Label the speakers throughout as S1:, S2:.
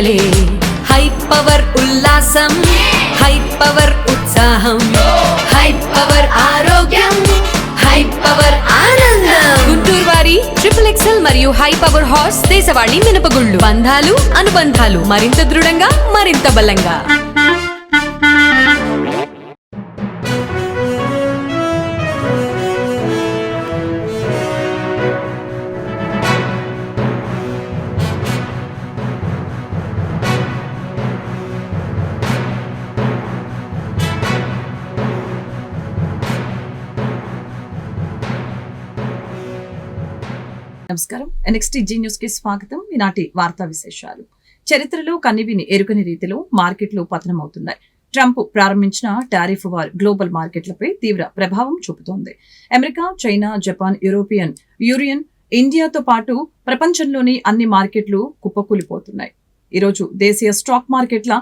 S1: పండగలే. High power ఉల్లాసం, high power ఉత్సాహం, high power ఆరోగ్యం, హై పవర్ ఆనందం. గుంటూరు వారి XXL మరియు హై పవర్ హార్స్ దేశవాళీ మినపగుళ్ళు. బంధాలు అనుబంధాలు మరింత దృఢంగా, మరింత బలంగా.
S2: నమస్కారం. NXT న్యూస్ కి స్వాగతం. ఈనాటి వార్తా విశేషాలు. చరిత్రలో కనివిని ఎరుగని రీతిలో మార్కెట్లు పతనమవుతున్నాయి. ట్రంప్ ప్రారంభించిన టారిఫ్ వార్ గ్లోబల్ మార్కెట్లపై తీవ్ర ప్రభావం చూపుతోంది. America, China, Japan, European union, ఇండియాతో పాటు ప్రపంచంలోని అన్ని మార్కెట్లు కుప్పకూలిపోతున్నాయి. ఈరోజు దేశీయ స్టాక్ మార్కెట్ల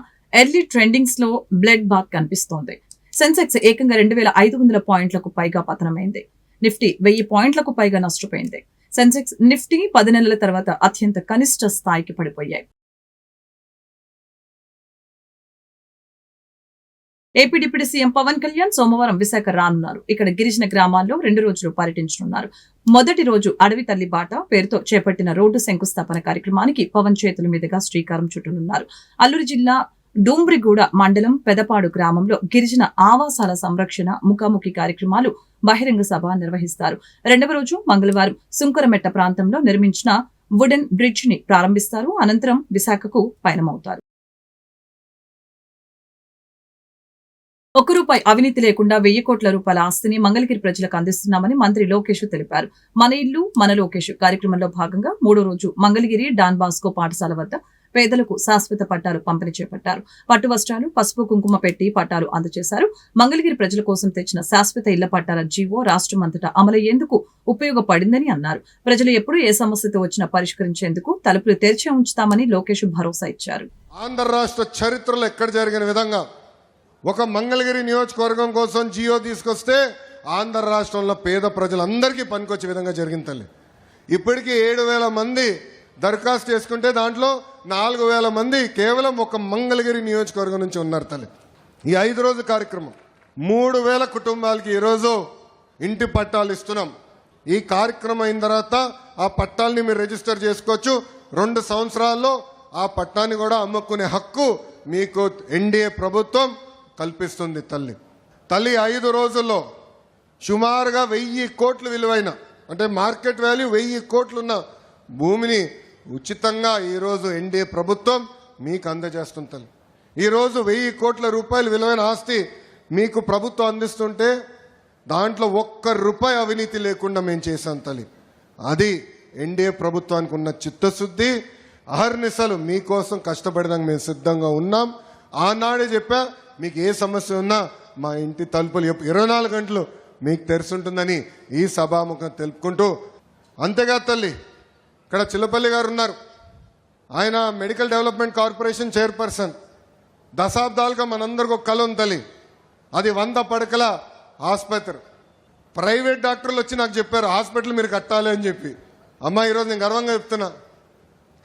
S2: ఎర్లీ ట్రెండింగ్స్ లో బ్లడ్ బాత్ కనిపిస్తోంది. సెన్సెక్స్ ఏకంగా 2500 పాయింట్లకు పైగా పతనమైంది. నిఫ్టీ 1000 పాయింట్లకు పైగా నష్టపోయింది. సెన్సెక్స్, నిఫ్టీ 10 నెలల తర్వాత అత్యంత కనిష్ట స్థాయికి పడిపోయాయి. AP deputy CM Pavan Kalyan సోమవారం విశాఖ రానున్నారు. ఇక్కడ గిరిజన గ్రామాల్లో 2 రోజులు పర్యటించనున్నారు. మొదటి రోజు అడవి తల్లి బాట పేరుతో చేపట్టిన రోడ్డు శంకుస్థాపన కార్యక్రమానికి పవన్ చేతుల మీదుగా శ్రీకారం చుట్టనున్నారు. అల్లూరు జిల్లా డూంబ్రిగూడ మండలం పెదపాడు గ్రామంలో గిరిజన ఆవాసాల సంరక్షణ ముఖాముఖి కార్యక్రమాలు, బహిరంగ సభ నిర్వహిస్తారు. 2వ రోజు మంగళవారం సుంకరమెట్ట ప్రాంతంలో నిర్మించిన వుడెన్ బ్రిడ్జ్ ని ప్రారంభిస్తారు. అనంతరం విశాఖకు పయనమవుతారు. ₹1 అవినీతి లేకుండా 1000 కోట్ల రూపాయల ఆస్తిని మంగళగిరి ప్రజలకు అందిస్తున్నామని మంత్రి లోకేష్ తెలిపారు. మన ఇల్లు మన లోకేష్ కార్యక్రమంలో భాగంగా 3వ రోజు మంగళగిరి డాన్ బాస్కో పాఠశాల వద్ద పేదలకు శాశ్వత పట్టాలు పంపిణీ చేపట్టారు. పట్టు వస్త్రాలు, పసుపు కుంకుమ పెట్టి పట్టాలు అందజేశారు. మంగళగిరి ప్రజల కోసం తెచ్చిన శాశ్వత ఇళ్ల పట్టాల జీవో రాష్ట్రమంతటా అమలయ్యేందుకు ఉపయోగపడిందని అన్నారు. ప్రజలు ఎప్పుడు ఏ సమస్యతో వచ్చినా పరిష్కరించేందుకు తలుపులు తెరిచే ఉంచుతామని లోకేష్ భరోసా ఇచ్చారు.
S3: ఆంధ్ర రాష్ట్ర చరిత్రలో ఎక్కడ జరిగిన విధంగా ఒక మంగళగిరి నియోజకవర్గం కోసం జియో తీసుకొస్తే ఆంధ్ర రాష్ట్రంలో పేద ప్రజలందరికీ పనికొచ్చే విధంగా జరిగింది తల్లి. ఇప్పటికీ 7000 మంది దరఖాస్తు చేసుకుంటే దాంట్లో 4000 మంది కేవలం ఒక మంగళగిరి నియోజకవర్గం నుంచి ఉన్నారు తల్లి. ఈ 5 రోజు కార్యక్రమం 3000 కుటుంబాలకి ఈరోజు ఇంటి పట్టాలు ఇస్తున్నాం. ఈ కార్యక్రమం అయిన తర్వాత ఆ పట్టాలని మీరు రిజిస్టర్ చేసుకోవచ్చు. 2 సంవత్సరాల్లో ఆ పట్టాన్ని కూడా అమ్ముకునే హక్కు మీకు ఎన్డీఏ ప్రభుత్వం కల్పిస్తుంది తల్లి. 5 రోజుల్లో సుమారుగా 1000 కోట్ల విలువైన, అంటే మార్కెట్ వాల్యూ 1000 కోట్లున్న భూమిని ఉచితంగా ఈరోజు ఎన్డీఏ ప్రభుత్వం మీకు అందజేస్తుంది తల్లి. ఈరోజు 1000 కోట్ల రూపాయల విలువైన ఆస్తి మీకు ప్రభుత్వం అందిస్తుంటే దాంట్లో ₹1 అవినీతి లేకుండా మేము చేశాం తల్లి. అది ఎన్డీఏ ప్రభుత్వానికి ఉన్న చిత్తశుద్ధి. అహర్నిశలు మీకోసం కష్టపడడానికి మేము సిద్ధంగా ఉన్నాం. ఆనాడే చెప్పా, మీకు ఏ సమస్య ఉన్నా మా ఇంటి తలుపులు 24 గంటలు మీకు తెరుచుంటుందని ఈ సభాముఖం తెలుపుకుంటూ, అంతేగా తల్లి ఇక్కడ చిల్లపల్లి గారు ఉన్నారు. ఆయన మెడికల్ డెవలప్మెంట్ కార్పొరేషన్ చైర్పర్సన్. దశాబ్దాలుగా మనందరికి ఒక కళ ఉంది తల్లి. అది 100 పడకల ఆసుపత్రి. ప్రైవేట్ డాక్టర్లు వచ్చి నాకు చెప్పారు హాస్పిటల్ మీరు కట్టాలి అని చెప్పి. అమ్మా ఈరోజు నేను గర్వంగా చెప్తున్నా,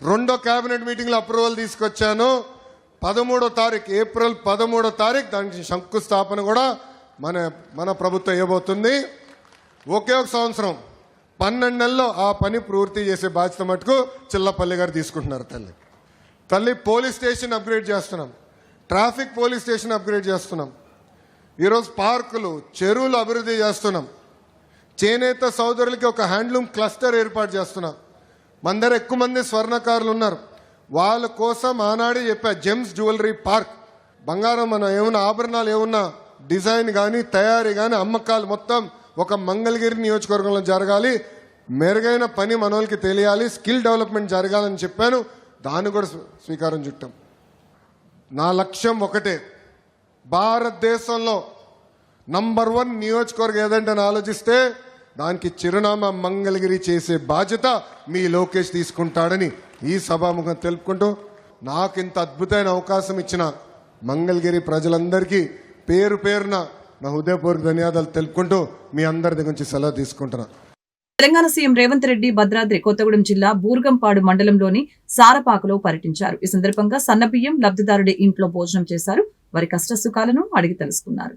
S3: 2వ క్యాబినెట్ మీటింగ్లో అప్రూవల్ తీసుకొచ్చాను. 13వ తారీఖు, ఏప్రిల్ 13వ తారీఖు దానికి శంకుస్థాపన కూడా మన ప్రభుత్వం ఇవ్వబోతుంది. ఒకే ఒక సంవత్సరం 12 నెలల్లో ఆ పని పూర్తి చేసే బాధ్యత మటుకు చిల్లపల్లి గారు తీసుకుంటున్నారు తల్లి. పోలీస్ స్టేషన్ అప్గ్రేడ్ చేస్తున్నాం. ట్రాఫిక్ పోలీస్ స్టేషన్ అప్గ్రేడ్ చేస్తున్నాం. ఈరోజు పార్కులు, చెరువులు అభివృద్ధి చేస్తున్నాం. చేనేత సోదరులకి ఒక హ్యాండ్లూమ్ క్లస్టర్ ఏర్పాటు చేస్తున్నాం. మన దగ్గర ఎక్కువ మంది స్వర్ణకారులు ఉన్నారు. వాళ్ళ కోసం ఆనాడే చెప్పా, జెమ్స్ జ్యువెలరీ పార్క్. బంగారం మనం ఏమన్నా ఆభరణాలు ఏమన్నా డిజైన్ కానీ తయారీ కానీ అమ్మకాలు మొత్తం ఒక మంగళగిరి నియోజకవర్గంలో జరగాలి. మెరుగైన పని మనోళ్ళకి తెలియాలి, స్కిల్ డెవలప్మెంట్ జరగాలని చెప్పాను. దాన్ని కూడా స్వీకారం చుట్టాం. నా లక్ష్యం ఒకటే, భారతదేశంలో నంబర్ 1 నియోజకవర్గం ఏదంటే ఆలోచిస్తే దానికి చిరునామా మంగళగిరి చేసే బాధ్యత మీ లోకేష్ తీసుకుంటాడని ఈ సభాముఖం తెలుపుకుంటూ, నాకు ఇంత అద్భుతమైన అవకాశం ఇచ్చిన మంగళగిరి ప్రజలందరికీ పేరు పేరున నా హృదయపూర్వక ధన్యవాదాలు తెలుపుకుంటూ మీ అందరి దగ్గర నుంచి సెలవు తీసుకుంటున్నా.
S2: తెలంగాణ సీఎం రేవంత్ రెడ్డి భద్రాద్రి కొత్తగూడెం జిల్లా బూర్గంపాడు మండలంలోని సారపాకలో పర్యటించారు. ఈ సందర్భంగా సన్నబియ్యం లబ్ధిదారుడి ఇంట్లో భోజనం చేశారు. వారి కష్టసుఖాలను అడిగి తెలుసుకున్నారు.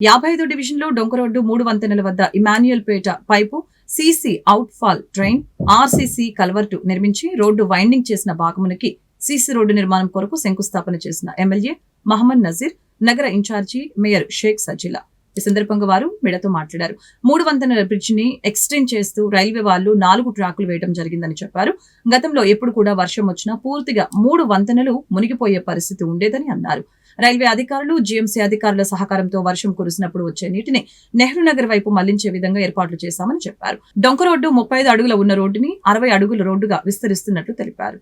S2: 55 డివిజన్లో డొంకరోడ్డు 3 వంతెనల వద్ద Emmanuel Peta pipe, CC outfall drain, RCC culvert నిర్మించి రోడ్డు వైండింగ్ చేసిన భాగమునికి సీసీ రోడ్డు నిర్మాణం కొరకు శంకుస్థాపన చేసిన ఎమ్మెల్యే మహమ్మద్ నజీర్, నగర ఇన్ఛార్జి మేయర్ షేక్ సజిలా. ఈ సందర్భంగా వారు మీడియాతో మాట్లాడారు. 3 వంతెనల బ్రిడ్జ్ ని ఎక్స్టెండ్ చేస్తూ రైల్వే వాళ్ళు 4 ట్రాకులు వేయడం జరిగిందని చెప్పారు. గతంలో ఎప్పుడు కూడా వర్షం వచ్చినా పూర్తిగా 3 వంతెనలు మునిగిపోయే పరిస్థితి ఉండేదని అన్నారు. రైల్వే అధికారులు, జీఎంసీ అధికారుల సహకారంతో వర్షం కురిసినప్పుడు వచ్చే నీటిని నెహ్రూ నగర్ వైపు మళ్లించే విధంగా ఏర్పాట్లు చేశామని చెప్పారు. డొంక రోడ్డు 35 అడుగుల ఉన్న రోడ్డుని 60 అడుగుల రోడ్డుగా విస్తరిస్తున్నట్లు తెలిపారు.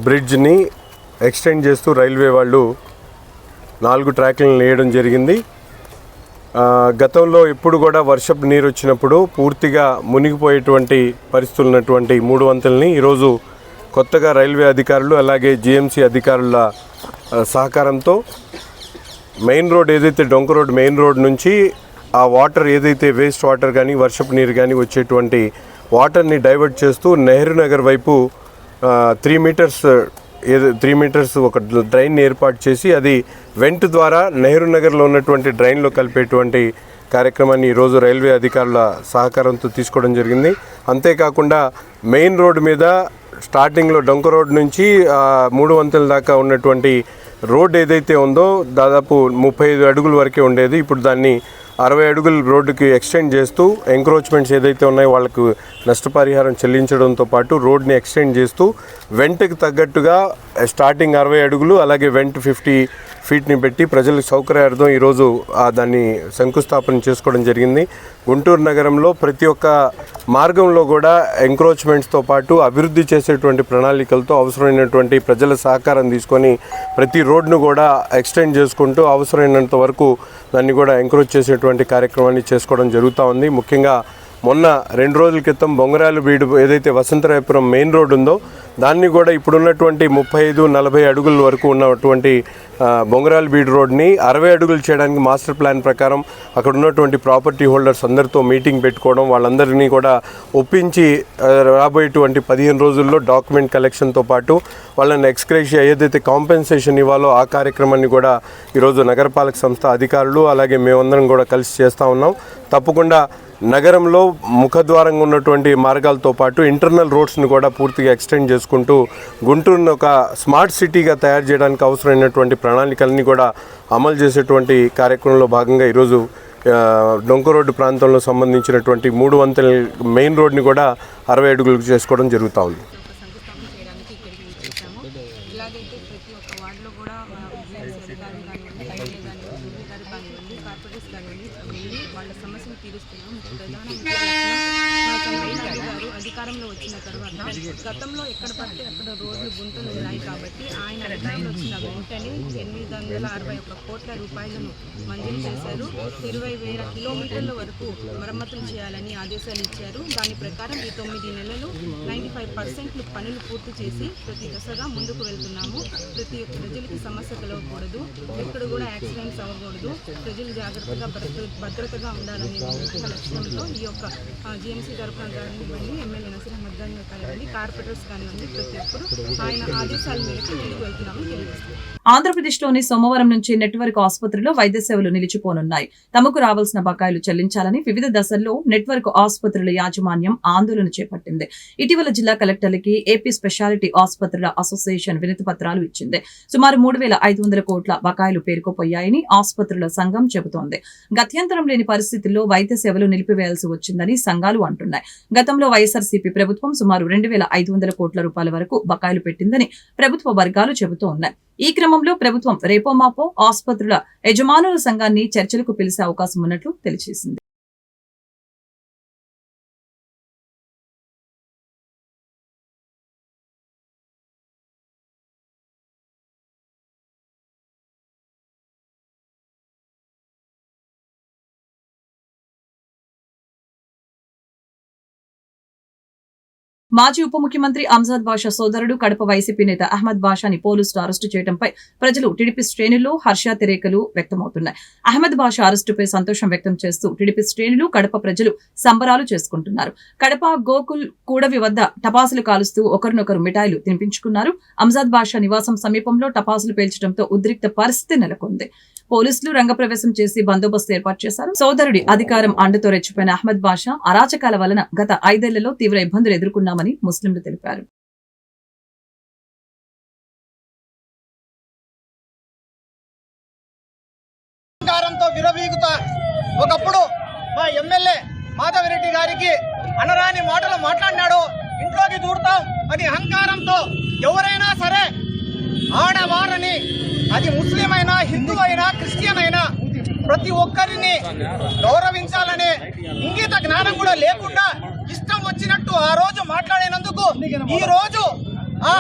S4: బ్రిడ్జ్ని ఎక్స్టెండ్ చేస్తూ రైల్వే వాళ్ళు 4 ట్రాక్లను వేయడం జరిగింది. గతంలో ఎప్పుడు కూడా వర్షపు నీరు వచ్చినప్పుడు పూర్తిగా మునిగిపోయేటువంటి పరిస్థితులు ఉన్నటువంటి 3 వంతెనల్ని ఈరోజు కొత్తగా రైల్వే అధికారులు అలాగే జీఎంసీ అధికారుల సహకారంతో మెయిన్ రోడ్ ఏదైతే డొంక రోడ్ మెయిన్ రోడ్ నుంచి ఆ వాటర్ ఏదైతే వేస్ట్ వాటర్ కానీ వర్షపు నీరు కానీ వచ్చేటువంటి వాటర్ని డైవర్ట్ చేస్తూ నెహ్రూ నగర్ వైపు 3 మీటర్స్ ఒక డ్రైన్ ఏర్పాటు చేసి అది వెంట్ ద్వారా నెహ్రూ నగర్లో ఉన్నటువంటి డ్రైన్లో కలిపేటువంటి కార్యక్రమాన్ని ఈరోజు రైల్వే అధికారుల సహకారంతో తీసుకోవడం జరిగింది. అంతేకాకుండా మెయిన్ రోడ్ మీద స్టార్టింగ్లో డొంక రోడ్ నుంచి 3 వంతెనల దాకా ఉన్నటువంటి రోడ్ ఏదైతే ఉందో దాదాపు 35 అడుగుల వరకే ఉండేది. ఇప్పుడు దాన్ని 60 అడుగుల రోడ్డుకి ఎక్స్టెండ్ చేస్తూ ఎంక్రోచ్మెంట్స్ ఏదైతే ఉన్నాయో వాళ్ళకు నష్టపరిహారం చెల్లించడంతో పాటు రోడ్ని ఎక్స్టెండ్ చేస్తూ వెంట్కి తగ్గట్టుగా స్టార్టింగ్ 60 అడుగులు అలాగే వెంట్ 50 ఫీట్ని పెట్టి ప్రజలకు సౌకర్యార్థం ఈరోజు దాన్ని శంకుస్థాపన చేసుకోవడం జరిగింది. గుంటూరు నగరంలో ప్రతి ఒక్క మార్గంలో కూడా ఎంక్రోచ్మెంట్స్తో పాటు అభివృద్ధి చేసేటువంటి ప్రణాళికలతో అవసరమైనటువంటి ప్రజల సహకారం తీసుకొని ప్రతి రోడ్ను కూడా ఎక్స్టెండ్ చేసుకుంటూ అవసరమైనంత వరకు దాన్ని కూడా ఎంక్రోచ్ చేసేటువంటి కార్యక్రమాన్ని చేసుకోవడం జరుగుతూ ఉంది. ముఖ్యంగా మొన్న 2 రోజుల క్రితం బొంగరాలు బీడు ఏదైతే వసంతరాయపురం మెయిన్ రోడ్ ఉందో దాన్ని కూడా ఇప్పుడున్నటువంటి 35-40 అడుగుల వరకు ఉన్నటువంటి బొంగరాలు బీడు రోడ్ని 60 అడుగులు చేయడానికి మాస్టర్ ప్లాన్ ప్రకారం అక్కడ ఉన్నటువంటి ప్రాపర్టీ హోల్డర్స్ అందరితో మీటింగ్ పెట్టుకోవడం, వాళ్ళందరినీ కూడా ఒప్పించి రాబోయేటువంటి 15 రోజుల్లో డాక్యుమెంట్ కలెక్షన్తో పాటు వాళ్ళని ఎక్స్గ్రేషియా ఏదైతే కాంపెన్సేషన్ ఇవ్వాలో ఆ కార్యక్రమాన్ని కూడా ఈరోజు నగరపాలక సంస్థ అధికారులు అలాగే మేమందరం కూడా కలిసి చేస్తూ ఉన్నాం. తప్పకుండా నగరంలో ముఖద్వారంగా ఉన్నటువంటి మార్గాలతో పాటు ఇంటర్నల్ రోడ్స్ని కూడా పూర్తిగా ఎక్స్టెండ్ చేసుకుంటూ గుంటూరును ఒక స్మార్ట్ సిటీగా తయారు చేయడానికి అవసరమైనటువంటి ప్రణాళికల్ని కూడా అమలు చేసేటువంటి కార్యక్రమంలో భాగంగా ఈరోజు డొంక రోడ్డు ప్రాంతంలో సంబంధించినటువంటి 3 వంతెనల మెయిన్ రోడ్ని కూడా 60 అడుగులకు చేసుకోవడం జరుగుతూ ఉంది.
S5: ఇలాగైతే ప్రతి ఒక్క వార్డులో కూడా మన విజిలెన్స్ అధికారులు కానివ్వండి, రైల్వే కానివ్వండి, అధికారి కానివ్వండి, కార్పొరేటర్స్ కానివ్వండి వెళ్ళి వాళ్ళ సమస్యలు తీరుస్తున్నాం. గారు అధికారంలో వచ్చిన తర్వాత గతంలో ఎక్కడ పడితే అక్కడ రోడ్లు గుంతలు ఉన్నాయి కాబట్టి ఆయన అధికారంలో వచ్చిన వెంటనే 861 కోట్ల రూపాయలను మంజూరు చేశారు. 20,000 కిలోమీటర్ల వరకు మరమ్మతులు చేయాలని ఆదేశాలు ఇచ్చారు. దాని ప్రకారం ఈ 9 నెలలు 95% పనులు పూర్తి చేసి ప్రతి దశగా ముందుకు వెళ్తున్నాము. ప్రతి ఒక్క ప్రజలకి సమస్య కలగకూడదు, ఎక్కడ కూడా యాక్సిడెంట్స్ అవ్వకూడదు, ప్రజలు జాగ్రత్తగా భద్రతగా ఉండాలనే లక్ష్యంతో ఈ యొక్క జీఎంసీ తరఫున కానివ్వండి, ఎమ్మెల్యే నసీర్ అహ్మద్ గారిని కానివ్వండి, కార్పొరేటర్స్ కానివ్వండి, ప్రతి ఒక్కరు ఆయన ఆదేశాల మేరకు ముందుకు వెళ్తున్నామని తెలియజేస్తారు.
S2: ఆంధ్రప్రదేశ్లోని సోమవారం నుంచి నెట్వర్క్ ఆసుపత్రిలో వైద్య సేవలు నిలిచిపోనున్నాయి. తమకు రావాల్సిన బకాయిలు చెల్లించాలని వివిధ దశల్లో నెట్వర్క్ ఆసుపత్రుల యాజమాన్యం ఆందోళన చేపట్టింది. ఇటీవల జిల్లా కలెక్టర్లకి ఏపీ స్పెషాలిటీ ఆసుపత్రుల అసోసియేషన్ వినతి పత్రాలు ఇచ్చింది. సుమారు 3,500 కోట్ల బకాయిలు పేరుకుపోయాయని ఆసుపత్రుల సంఘం చెబుతోంది. గత్యంతరం లేని పరిస్థితుల్లో వైద్య సేవలు నిలిపివేయాల్సి వచ్చిందని సంఘాలు అంటున్నాయి. గతంలో వైఎస్ఆర్సీపీ ప్రభుత్వం సుమారు 2,500 కోట్ల రూపాయల వరకు బకాయిలు పెట్టిందని ప్రభుత్వ వర్గాలు చెబుతూ ఉన్నాయి. ఈ క్రమంలో ప్రభుత్వం రేపోమాపో ఆసుపత్రుల యజమానుల సంఘాన్ని చర్చలకు పిలిచే అవకాశం ఉన్నట్లు తెలియజేసింది. మాజీ ఉప ముఖ్యమంత్రి అంజాద్ బాషా సోదరుడు కడప వైసీపీ నేత అహ్మద్ బాషాని పోలీసులు అరెస్టు చేయడంపై ప్రజలు టీడీపీ శ్రేణుల్లో హర్షాతిరేకలు వ్యక్తమవుతున్నాయి. అహ్మద్ బాషా అరెస్టుపై సంతోషం వ్యక్తం చేస్తూ టీడీపీ శ్రేణులు, కడప ప్రజలు సంబరాలు చేసుకుంటున్నారు. కడప గోకుల్ కూడవి వద్ద టపాసులు కాలుస్తూ ఒకరినొకరు మిఠాయిలు తినిపించుకున్నారు. అంజాద్ బాషా నివాసం సమీపంలో టపాసులు పేల్చడంతో ఉద్రిక్త పరిస్థితి నెలకొంది. పోలీసులు రంగప్రవేశం చేసి బందోబస్తు ఏర్పాటు చేశారు. సోదరుడి అధికారం అండతో రెచ్చిపోయిన అహ్మద్ బాషా అరాచకాల వలన గత 5 ఏళ్లలో తీవ్ర ఇబ్బందులు ఎదుర్కొన్నామని ముస్లింలు తెలిపారు.
S6: ఒకప్పుడు మా ఎమ్మెల్యే మాధవిరెడ్డి గారికి అనరాని మాటలు మాట్లాడినాడు. ఇంట్లోకి దూడతాం అది అహంకారంతో ఎవరైనా సరే ఆడవారని, అది ముస్లిం అయినా, హిందూ అయినా, క్రిస్టియన్ అయినా ప్రతి ఒక్కరిని గౌరవించాలనే ఇంగిత జ్ఞానం కూడా లేకుండా ఇష్టం వచ్చినట్టు ఆ రోజు మాట్లాడినందుకు ఈ రోజు ఆ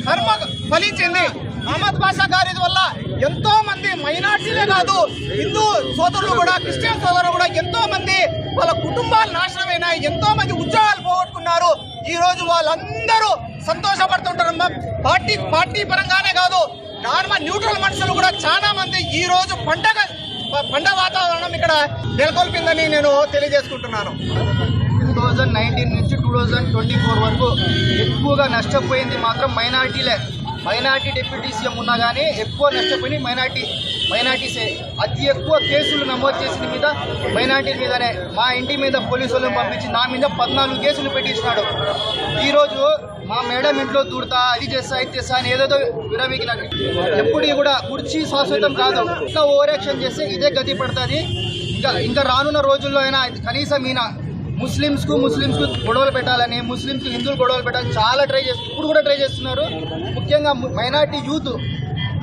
S6: కర్మ ఫలించింది. అహ్మద్ బాషా గారి వల్ల ఎంతో మంది మైనార్టీలే కాదు, హిందూ సోదరులు కూడా, క్రిస్టియన్ సోదరులు కూడా ఎంతో మంది వాళ్ళ కుటుంబాలు నాశనమైనాయి, ఎంతో మంది ఉద్యోగాలు పోగొట్టుకున్నారు. ఈ రోజు వాళ్ళందరూ సంతోషపడుతుంటారు. పార్టీ పరంగానే కాదు, నార్మల్ న్యూట్రల్ మనుషులు కూడా చాలా మంది ఈ రోజు పండగ వాతావరణం ఇక్కడ నెలకొల్పిందని నేను తెలియజేసుకుంటున్నాను. 2019 నుంచి 2024 వరకు ఎక్కువగా నష్టపోయింది మాత్రం మైనార్టీలే. మైనార్టీ డిప్యూటీ సీఎం ఉన్నా కానీ ఎక్కువ నష్టపోయి మైనార్టీసే. అతి ఎక్కువ కేసులు నమోదు చేసిన మీద మైనార్టీ మీదనే. మా ఇంటి మీద పోలీసు వాళ్ళని పంపించి నా మీద 14 కేసులు పెట్టించినాడు. ఈరోజు మా మేడం ఇంట్లో దూడతా, అది చేస్తా, ఇది చేస్తా అని ఏదేదో విరవీకినాడు. ఎప్పుడు కూడా కుర్చీ శాశ్వతం కాదు. ఇంకా ఓవర్ యాక్షన్ చేస్తే ఇదే గతి పడుతుంది. ఇంకా రానున్న రోజుల్లో అయినా కనీసం ఈయన ముస్లింస్ కు గొడవలు పెట్టాలని, ముస్లింస్ హిందువులు గొడవలు పెట్టాలని చాలా ఇప్పుడు కూడా ట్రై చేస్తున్నారు. ముఖ్యంగా మైనార్టీ యూత్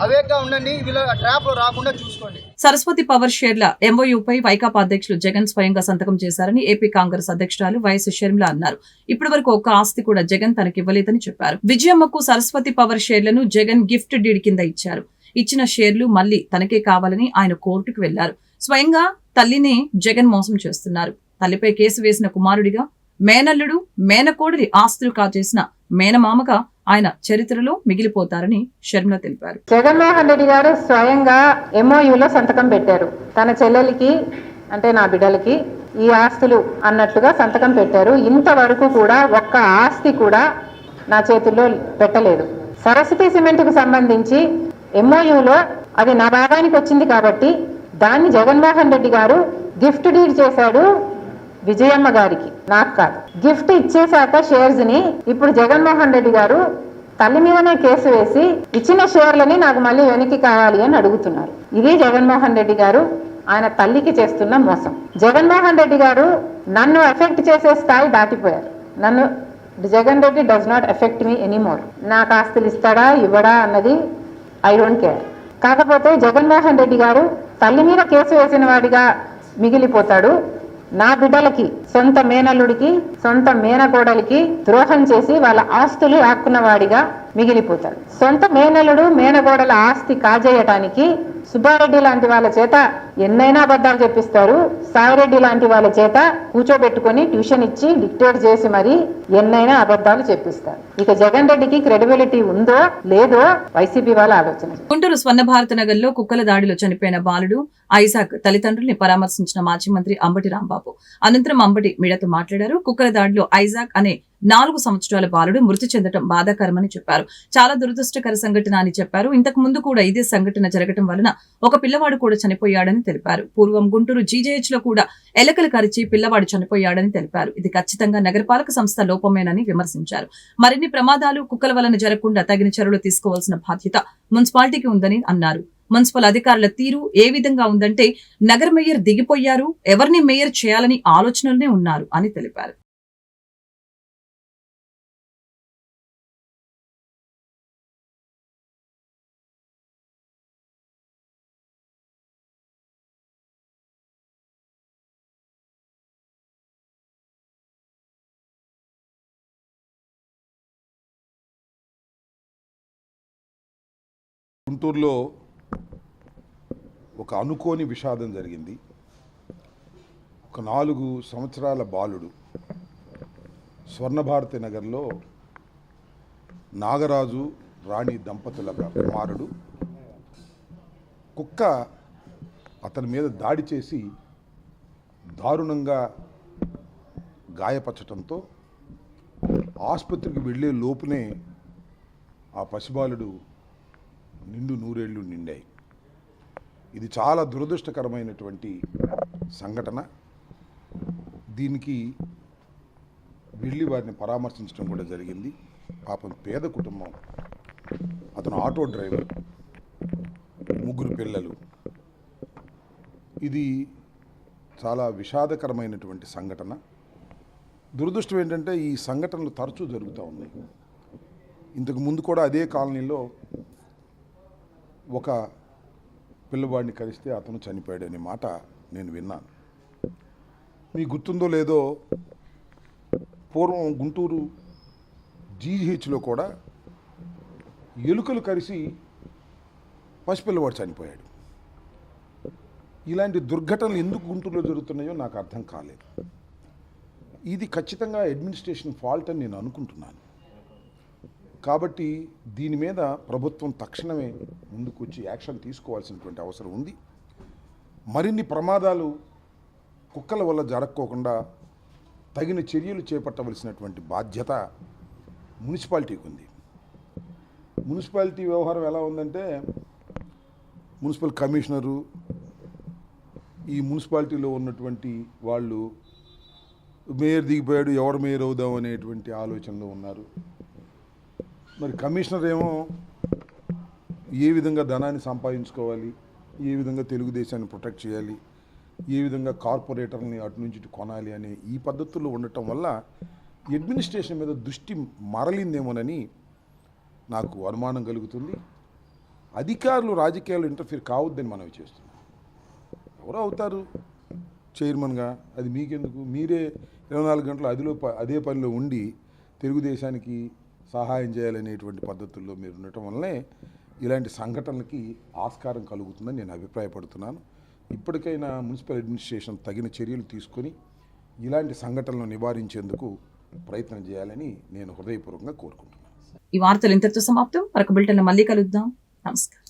S6: అవేగ్గా ఉండండి, వీళ్ళ ట్రాప్ లో రాకుండా చూసుకోండి.
S2: సరస్వతి పవర్ షేర్ల ఎంఓయూపై వైకాపా అధ్యక్షులు జగన్ స్వయంగా సంతకం చేశారని ఏపీ కాంగ్రెస్ అధ్యక్షురాలు వైఎస్ షర్మిల అన్నారు. ఇప్పటి వరకు ఒక్క ఆస్తి కూడా జగన్ తనకివ్వలేదని చెప్పారు. విజయమ్మకు సరస్వతి పవర్ షేర్లను జగన్ గిఫ్ట్ డీడ్ కింద ఇచ్చారు. ఇచ్చిన షేర్లు మళ్లీ తనకే కావాలని ఆయన కోర్టుకు వెళ్లారు. స్వయంగా తల్లినే జగన్ మోసం చేస్తున్నారు. తల్లిపై కేసు వేసిన కుమారుడిగా, మేనల్లుడు, మేనకోడలి ఆస్తులు కాజేసిన మేనమామగా ఆయన చరిత్రలో మిగిలిపోతారని షర్మిల తెలిపారు.
S7: జగన్మోహన్ రెడ్డి గారు స్వయంగా ఎంఓయూలో సంతకం పెట్టారు. తన చెల్లెలికి, అంటే నా బిడ్డలకి ఈ ఆస్తులు అన్నట్లుగా సంతకం పెట్టారు. ఇంతవరకు కూడా ఒక్క ఆస్తి కూడా నా చేతుల్లో పెట్టలేదు. సరస్వతి సిమెంట్ కు సంబంధించి ఎంఓయూలో అది నా భాగానికి వచ్చింది కాబట్టి దాన్ని జగన్మోహన్ రెడ్డి గారు గిఫ్ట్ డీడ్ చేశాడు విజయమ్మ గారికి, నాకు కాదు. గిఫ్ట్ ఇచ్చేశాక షేర్స్ ని ఇప్పుడు జగన్మోహన్ రెడ్డి గారు తల్లి మీదనే కేసు వేసి ఇచ్చిన షేర్లని నాకు మళ్ళీ వెనక్కి కావాలి అని అడుగుతున్నారు. ఇది జగన్మోహన్ రెడ్డి గారు ఆయన తల్లికి చేస్తున్న మోసం. జగన్మోహన్ రెడ్డి గారు నన్ను ఎఫెక్ట్ చేసే స్థాయి దాటిపోయారు. Jagan Reddy does not affect me anymore. నాకు ఆస్తులు ఇస్తాడా ఇవ్వడా అన్నది ఐ డోంట్ కేర్. కాకపోతే జగన్మోహన్ రెడ్డి గారు తల్లి మీద కేసు వేసిన వాడిగా మిగిలిపోతాడు. నా బిడ్డలకి, సొంత మేనల్లుడికి, సొంత మేనకోడలికి ద్రోహం చేసి వాళ్ళ ఆస్తులు ఆక్కున్న వాడిగా మిగిలిపోతాడు. సొంత మేనల్లుడు, మేనకోడల ఆస్తి కాజేయటానికి సుబ్బారెడ్డి లాంటి వాళ్ళ చేత ఎన్నైనా అబద్ధాలు చెప్పిస్తారు. సాయిరెడ్డి లాంటి వాళ్ళ చేత కూర్చోబెట్టుకుని ట్యూషన్ ఇచ్చి డిక్టేట్ చేసి మరి ఎన్నైనా అబద్ధాలు చెప్పిస్తారు. ఇక జగన్ రెడ్డికి క్రెడిబిలిటీ ఉందో లేదో వైసీపీ వాళ్ళ ఆలోచన.
S2: గుంటూరు స్వర్ణ భారత నగర్ లో కుక్కల దాడిలో చనిపోయిన బాలుడు ఐజాక్ తల్లిదండ్రుల్ని పరామర్శించిన మాజీ మంత్రి అంబటి రాంబాబు. అనంతరం అంబటి మీడియాతో మాట్లాడారు. కుక్కల దాడిలో ఐజాక్ అనే 4 సంవత్సరాల బాలుడు మృతి చెందడం బాధాకరమని చెప్పారు. చాలా దురదృష్టకర సంఘటన అని చెప్పారు. ఇంతకు ముందు కూడా ఇదే సంఘటన జరగడం వలన ఒక పిల్లవాడు కూడా చనిపోయాడని తెలిపారు. పూర్వం గుంటూరు జీజేహెచ్ లో కూడా ఎలకలు కరిచి పిల్లవాడు చనిపోయాడని తెలిపారు. ఇది ఖచ్చితంగా నగరపాలక సంస్థ లోపమేనని విమర్శించారు. మరిన్ని ప్రమాదాలు కుక్కల వలన జరగకుండా తగిన చర్యలు తీసుకోవాల్సిన బాధ్యత మున్సిపాలిటీకి ఉందని అన్నారు. మున్సిపల్ అధికారుల తీరు ఏ విధంగా ఉందంటే నగర మేయర్ దిగిపోయారు, ఎవరిని మేయర్ చేయాలని ఆలోచనలోనే ఉన్నారు అని తెలిపారు.
S8: గుంటూరులో ఒక అనుకోని విషాదం జరిగింది. ఒక 4 సంవత్సరాల బాలుడు స్వర్ణభారతి నగర్లో నాగరాజు రాణి దంపతుల కుమారుడు కుక్క అతని మీద దాడి చేసి దారుణంగా గాయపరచడంతో ఆసుపత్రికి వెళ్ళే లోపునే ఆ పసిబాలుడు నిండు నూరేళ్లు నిండాయి. ఇది చాలా దురదృష్టకరమైనటువంటి సంఘటన. దీనికి వెళ్ళి వారిని పరామర్శించడం కూడా జరిగింది. పాపం పేద కుటుంబం, అతను ఆటో డ్రైవర్, 3 పిల్లలు. ఇది చాలా విషాదకరమైనటువంటి సంఘటన. దురదృష్టం ఏంటంటే ఈ సంఘటనలు తరచూ జరుగుతూ ఉన్నాయి. ఇంతకు ముందు కూడా అదే కాలనీలో ఒక పిల్లవాడిని కలిస్తే అతను చనిపోయాడనే మాట నేను విన్నాను. మీకు గుర్తుందో లేదో, పూర్వం గుంటూరు జీహెచ్లో కూడా ఎలుకలు కరిసి పసిపిల్లవాడు చనిపోయాడు. ఇలాంటి దుర్ఘటనలు ఎందుకు గుంటూరులో జరుగుతున్నాయో నాకు అర్థం కాలేదు. ఇది ఖచ్చితంగా అడ్మినిస్ట్రేషన్ ఫాల్ట్ అని నేను అనుకుంటున్నాను. కాబట్టి దీని మీద ప్రభుత్వం తక్షణమే ముందుకు వచ్చి యాక్షన్ తీసుకోవాల్సినటువంటి అవసరం ఉంది. మరిన్ని ప్రమాదాలు కుక్కల వల్ల జరగకోకుండా తగిన చర్యలు చేపట్టవలసినటువంటి బాధ్యత మున్సిపాలిటీకి ఉంది. మున్సిపాలిటీ వ్యవహారం ఎలా ఉందంటే, మున్సిపల్ కమిషనరు, ఈ మున్సిపాలిటీలో ఉన్నటువంటి వాళ్ళు మేయర్ దిగిపోయాడు, ఎవరు మేయర్ అవుదాం అనేటువంటి ఆలోచనలో ఉన్నారు. మరి కమిషనర్ ఏమో ఏ విధంగా ధనాన్ని సంపాదించుకోవాలి, ఏ విధంగా తెలుగుదేశాన్ని ప్రొటెక్ట్ చేయాలి, ఏ విధంగా కార్పొరేటర్ని అటు నుంచి ఇటు కొనాలి అనే ఈ పద్ధతుల్లో ఉండటం వల్ల అడ్మినిస్ట్రేషన్ మీద దృష్టి మరలిందేమోనని నాకు అనుమానం కలుగుతుంది. అధికారులు రాజకీయాలు ఇంటర్ఫీర్ కావద్దని మనవి చేస్తున్నాం. ఎవరో అవుతారు చైర్మన్గా, అది మీకెందుకు? మీరే 24 గంటలు అదే పనిలో ఉండి తెలుగుదేశానికి సహాయం చేయాలనేటువంటి పద్ధతుల్లో మీరు ఉండటం వల్లనే ఇలాంటి సంఘటనలకి ఆస్కారం కలుగుతుందని నేను అభిప్రాయపడుతున్నాను. ఇప్పటికైనా మున్సిపల్ అడ్మినిస్ట్రేషన్ తగిన చర్యలు తీసుకొని ఇలాంటి సంఘటనలను నివారించేందుకు ప్రయత్నం చేయాలని నేను హృదయపూర్వకంగా కోరుకుంటున్నాను.
S2: ఈ వార్తలు ఇంతటితో సమాప్తం. మరొక బులెటిన్లో మళ్ళీ కలుద్దాం. నమస్కారం.